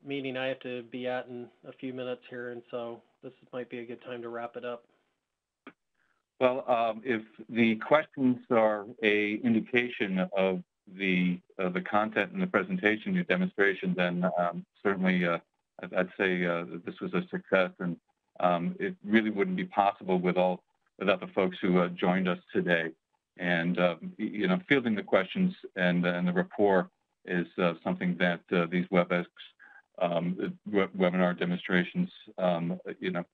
meeting I have to be at in a few minutes here, and so this might be a good time to wrap it up. Well, if the questions are a indication of the content in the presentation, your demonstration, then certainly I'd say this was a success, and it really wouldn't be possible without the folks who joined us today. And fielding the questions and the rapport is something that these WebEx webinar demonstrations,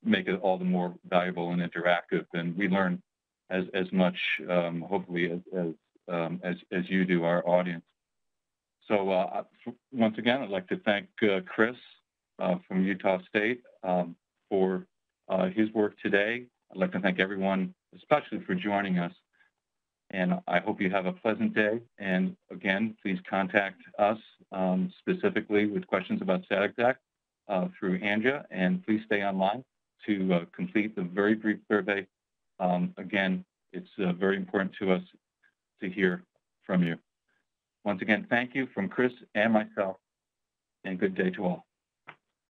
make it all the more valuable and interactive, and we learn as much, hopefully, as you do, our audience. So once again, I'd like to thank Chris from Utah State for his work today. I'd like to thank everyone, especially for joining us. And I hope you have a pleasant day. And again, please contact us specifically with questions about StatXact through Anja. And please stay online to complete the very brief survey. Again, it's very important to us to hear from you. Once again, thank you from Chris and myself, and good day to all.